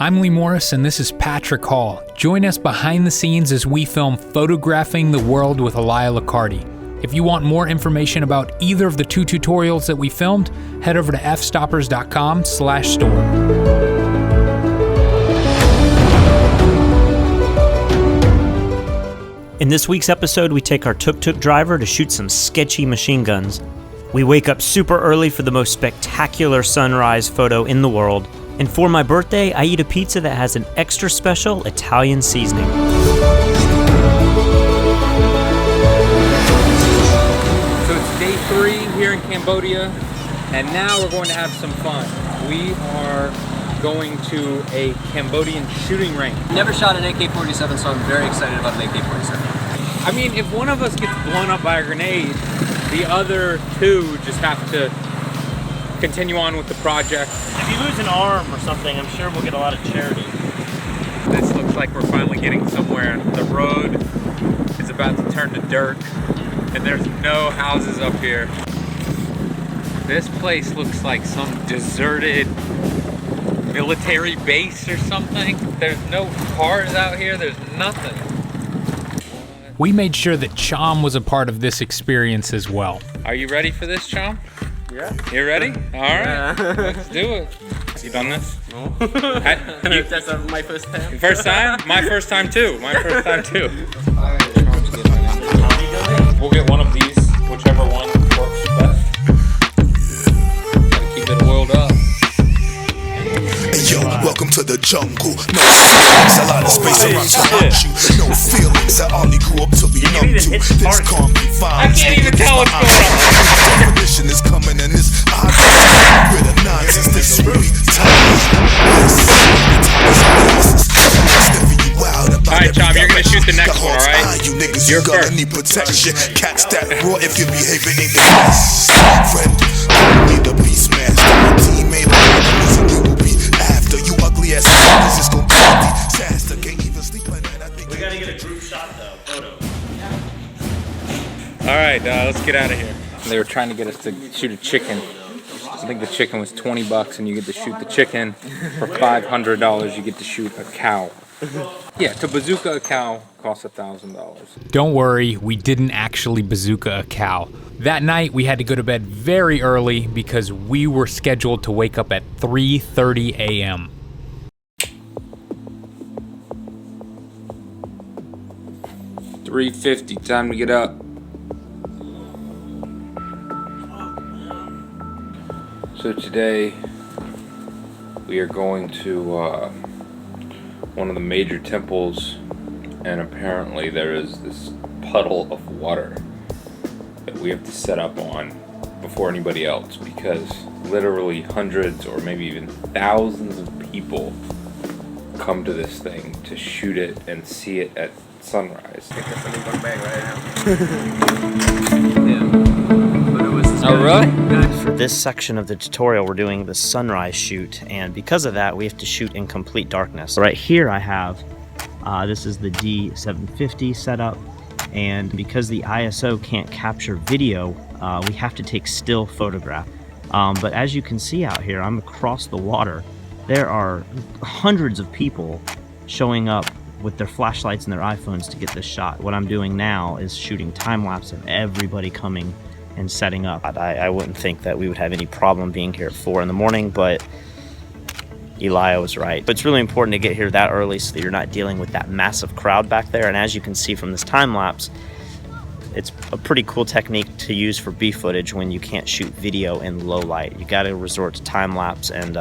I'm Lee Morris and this is Patrick Hall. Join us behind the scenes as we film Photographing the World with Elia Liccardi. If you want more information about either of the two tutorials that we filmed, head over to fstoppers.com/store. In this week's episode, we take our tuk-tuk driver to shoot some sketchy machine guns. We wake up super early for the most spectacular sunrise photo in the world. And for my birthday, I eat a pizza that has an extra special Italian seasoning. So it's day 3 here in Cambodia, and now we're going to have some fun. We are going to a Cambodian shooting range. Never shot an AK-47, so I'm very excited about an AK-47. I mean, if one of us gets blown up by a grenade, the other two just have to continue on with the project. If you lose an arm or something, I'm sure we'll get a lot of charity. This looks like we're finally getting somewhere. The road is about to turn to dirt, and there's no houses up here. This place looks like some deserted military base or something. There's no cars out here, there's nothing. We made sure that Chom was a part of this experience as well. Are you ready for this, Chom? Yeah. You ready? All right, let's do it. You done this? No. That's my first time. First time? My first time too. My first time too. We'll get one of these, whichever one works best. Gotta keep it oiled up. Yo, welcome to the jungle. No feelings, a lot of space around to hunt you. No feelings, I only grew up to be numb to. This can't be fine. I can't even tell what's going on. Definition is coming and this hot rid of nonsense. This will be time. Alright, Chom, you're gonna shoot the next one, alright? You niggas, you're you gonna first. need protection. Catch that raw if your behavior ain't the best. Friend, you need a beast master. Teammate, you will be after you ugly ass niggas. It's gonna be disaster. Can't even sleep at night. I think We gotta get a group shot though, photo. Alright, let's get out of here. They were trying to get us to shoot a chicken. I think the chicken was $20 and you get to shoot the chicken. For $500 you get to shoot a cow. Yeah, to bazooka a cow costs $1,000. Don't worry, we didn't actually bazooka a cow. That night we had to go to bed very early because we were scheduled to wake up at 3:30 a.m. $3.50, time to get up. So today we are going to one of the major temples, and apparently there is this puddle of water that we have to set up on before anybody else, because literally hundreds or maybe even thousands of people come to this thing to shoot it and see it at sunrise. Oh really? For this section of the tutorial, we're doing the sunrise shoot, and because of that, we have to shoot in complete darkness. Right here I have, this is the D750 setup, and because the ISO can't capture video, we have to take still photograph. But as you can see out here, I'm across the water. There are hundreds of people showing up with their flashlights and their iPhones to get this shot. What I'm doing now is shooting time-lapse of everybody coming and setting up. I wouldn't think that we would have any problem being here at 4 in the morning, but Elia was right. But it's really important to get here that early so that you're not dealing with that massive crowd back there. And as you can see from this time lapse, it's a pretty cool technique to use for B footage when you can't shoot video in low light. You got to resort to time lapse, and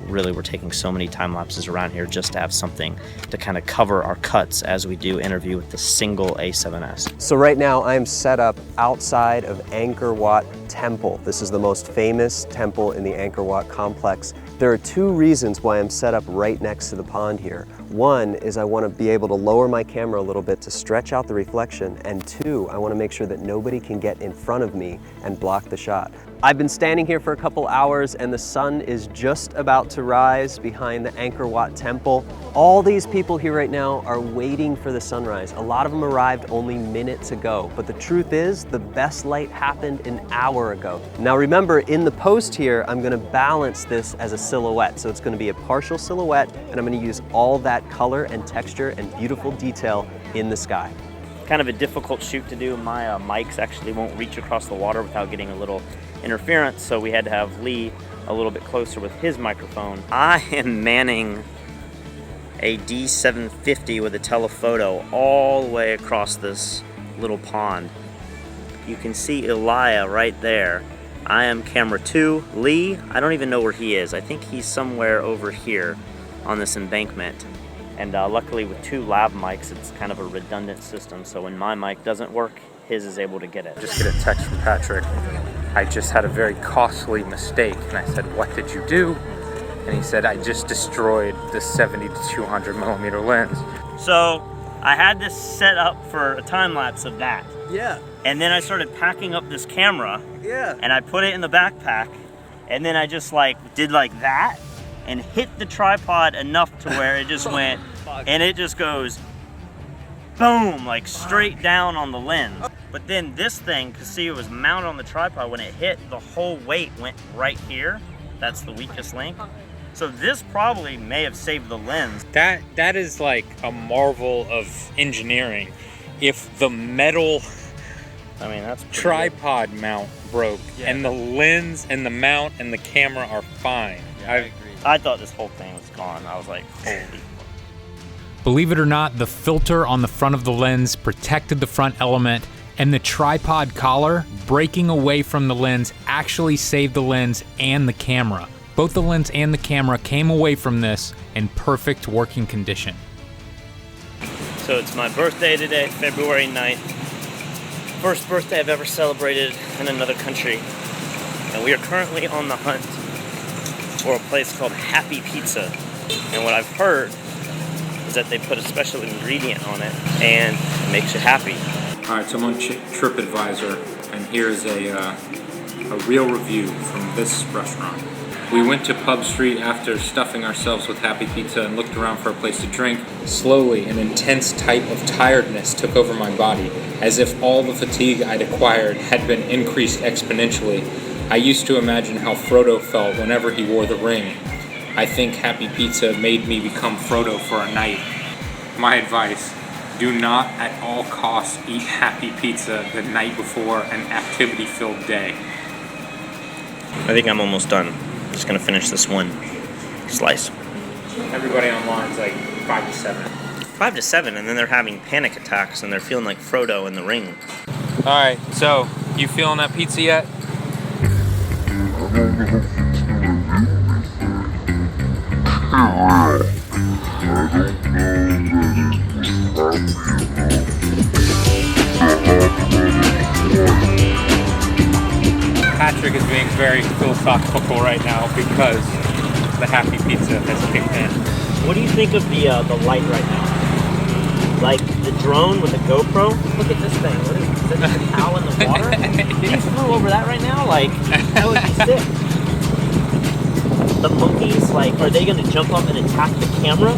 really we're taking so many time lapses around here just to have something to kind of cover our cuts as we do interview with the single A7S. So right now I'm set up outside of Angkor Wat Temple. This is the most famous temple in the Angkor Wat complex. There are 2 reasons why I'm set up right next to the pond here. One is I want to be able to lower my camera a little bit to stretch out the reflection, and 2, I want to make sure that nobody can get in front of me and block the shot. I've been standing here for a couple hours and the sun is just about to rise behind the Angkor Wat Temple. All these people here right now are waiting for the sunrise. A lot of them arrived only minutes ago, but the truth is the best light happened an hour ago. Now remember, in the post here, I'm gonna balance this as a silhouette. So it's gonna be a partial silhouette and I'm gonna use all that color and texture and beautiful detail in the sky. Kind of a difficult shoot to do. My mics actually won't reach across the water without getting a little interference, so we had to have Lee a little bit closer with his microphone. I am manning a D750 with a telephoto all the way across this little pond. You can see Elia right there. I am camera 2. Lee, I don't even know where he is. I think he's somewhere over here on this embankment. And luckily with 2 lav mics, it's kind of a redundant system, so when my mic doesn't work, his is able to get it. Just get a text from Patrick. I just had a very costly mistake. And I said, what did you do? And he said, I just destroyed the 70 to 200 millimeter lens. So I had this set up for a time lapse of that. Yeah. And then I started packing up this camera. Yeah. And I put it in the backpack. And then I just did like that and hit the tripod enough to where it just went, and it just goes boom, like straight down on the lens. But then this thing, cause see it was mounted on the tripod, when it hit, the whole weight went right here. That's the weakest link. So this probably may have saved the lens. That is like a marvel of engineering. If the metal That's tripod mount broke and the lens and the mount and the camera are fine. I thought this whole thing was gone. I was like, holy. Believe it or not, the filter on the front of the lens protected the front element, and the tripod collar breaking away from the lens actually saved the lens and the camera. Both the lens and the camera came away from this in perfect working condition. So it's my birthday today, February 9th. First birthday I've ever celebrated in another country. And we are currently on the hunt for a place called Happy Pizza. And what I've heard is that they put a special ingredient on it and it makes you happy. All right, so I'm on TripAdvisor, and here's a real review from this restaurant. We went to Pub Street after stuffing ourselves with Happy Pizza and looked around for a place to drink. Slowly, an intense type of tiredness took over my body, as if all the fatigue I'd acquired had been increased exponentially. I used to imagine how Frodo felt whenever he wore the ring. I think Happy Pizza made me become Frodo for a night. My advice, do not at all costs eat Happy Pizza the night before an activity-filled day. I think I'm almost done. I'm just gonna finish this one slice. Everybody online is like 5 to 7. 5 to 7, and then they're having panic attacks and they're feeling like Frodo in the ring. All right, so you feeling that pizza yet? Patrick is being very philosophical right now because the Happy Pizza has kicked in. What do you think of the light right now? Like the drone with the GoPro? Look at this thing. What is that, just a cow in the water? If you flew over that right now, like, that would be sick. The monkeys, like, are they gonna jump up and attack the camera?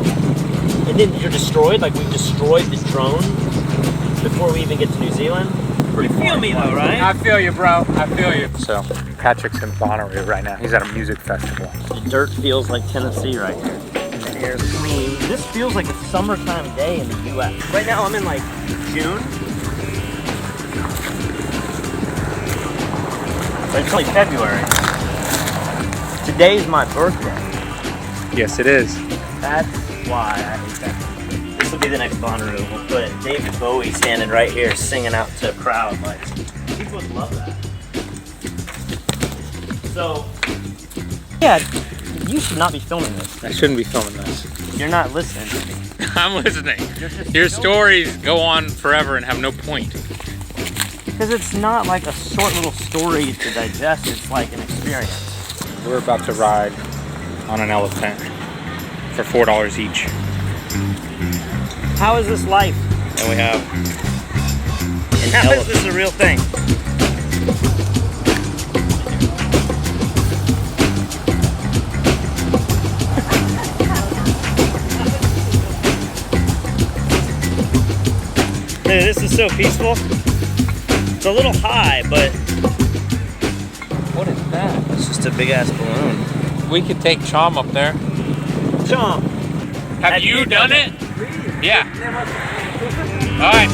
And then you're destroyed? Like, we've destroyed the drone before we even get to New Zealand? You feel me though, right? I feel you, bro. I feel you. So, Patrick's in Bonnaroo right now. He's at a music festival. The dirt feels like Tennessee right here. The air's clean. This feels like a summertime day in the US. Right now I'm in like June. But it's only February. Today's my birthday. Yes, it is. That's why I hate that. This will be the next Bonnaroo. We'll put David Bowie standing right here singing out to a crowd. Like, people would love that. So, yeah, you should not be filming this. I shouldn't be filming this. You're not listening to me. I'm listening. Your stories go on forever and have no point. Because it's not like a short little story to digest. It's like an experience. We're about to ride on an elephant for $4 each. How is this life? And we have an elephant. How is this a real thing? This is so peaceful. It's a little high, but What is that? it's just a big ass balloon. We could take Chom up there. Chomp. Have you done it? Yeah. All right.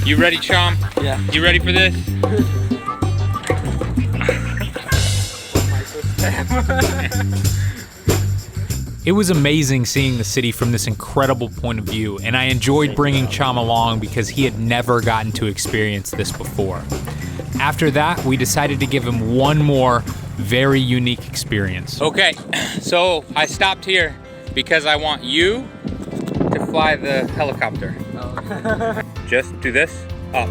You ready, Chom? Yeah. You ready for this? It was amazing seeing the city from this incredible point of view, and I enjoyed bringing Chom along because he had never gotten to experience this before. After that, we decided to give him one more very unique experience. Okay, so I stopped here because I want you to fly the helicopter. Oh. Just do this, up.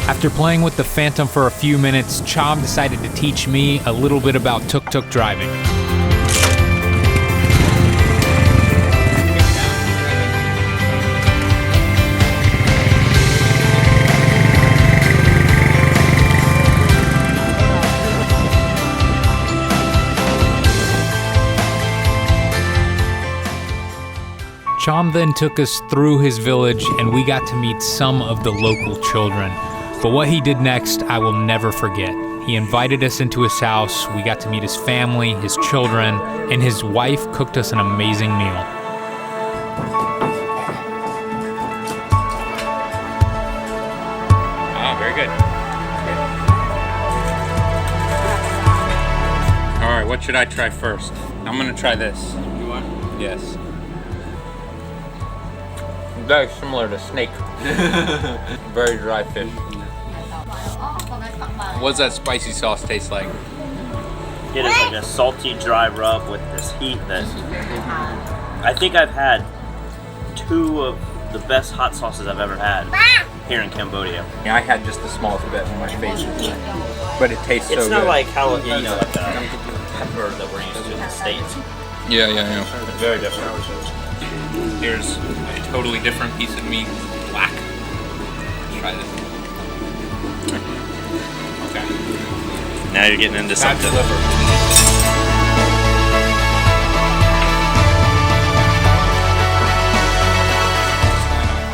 After playing with the Phantom for a few minutes, Chom decided to teach me a little bit about tuk-tuk driving. Chom then took us through his village and we got to meet some of the local children. But what he did next, I will never forget. He invited us into his house, we got to meet his family, his children, and his wife cooked us an amazing meal. Ah, very good. All right, what should I try first? I'm gonna try this. You want? Yes. Very similar to snake. Very dry fish. What does that spicy sauce taste like? It is like a salty, dry rub with this heat that I think I've had two of the best hot sauces I've ever had here in Cambodia. Yeah, I had just the smallest bit in my face, but it tastes so good. It's not like how, like the pepper that we're used to in the States. Yeah. It's very different. Here's a totally different piece of meat, black. Let's try this. Okay. Now you're getting into something.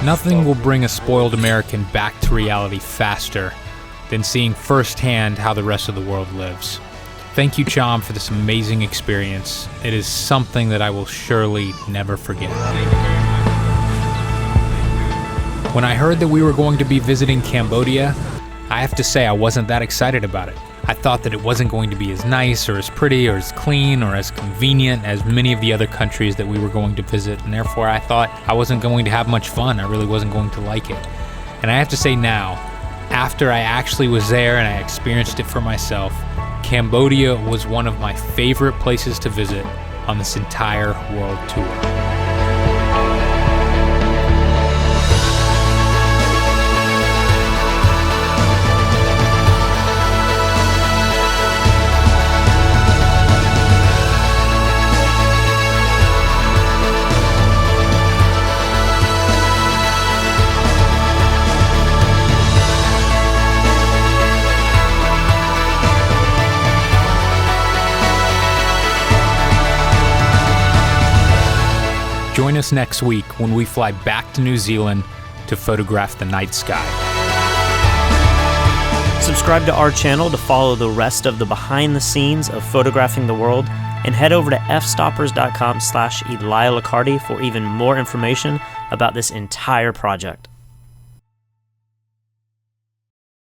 Nothing will bring a spoiled American back to reality faster than seeing firsthand how the rest of the world lives. Thank you, Chom, for this amazing experience. It is something that I will surely never forget. When I heard that we were going to be visiting Cambodia, I have to say I wasn't that excited about it. I thought that it wasn't going to be as nice or as pretty or as clean or as convenient as many of the other countries that we were going to visit, and therefore I thought I wasn't going to have much fun. I really wasn't going to like it. And I have to say now, after I actually was there and I experienced it for myself, Cambodia was one of my favorite places to visit on this entire world tour. Join us next week when we fly back to New Zealand to photograph the night sky. Subscribe to our channel to follow the rest of the behind the scenes of photographing the world, and head over to fstoppers.com/EliLacardi for even more information about this entire project.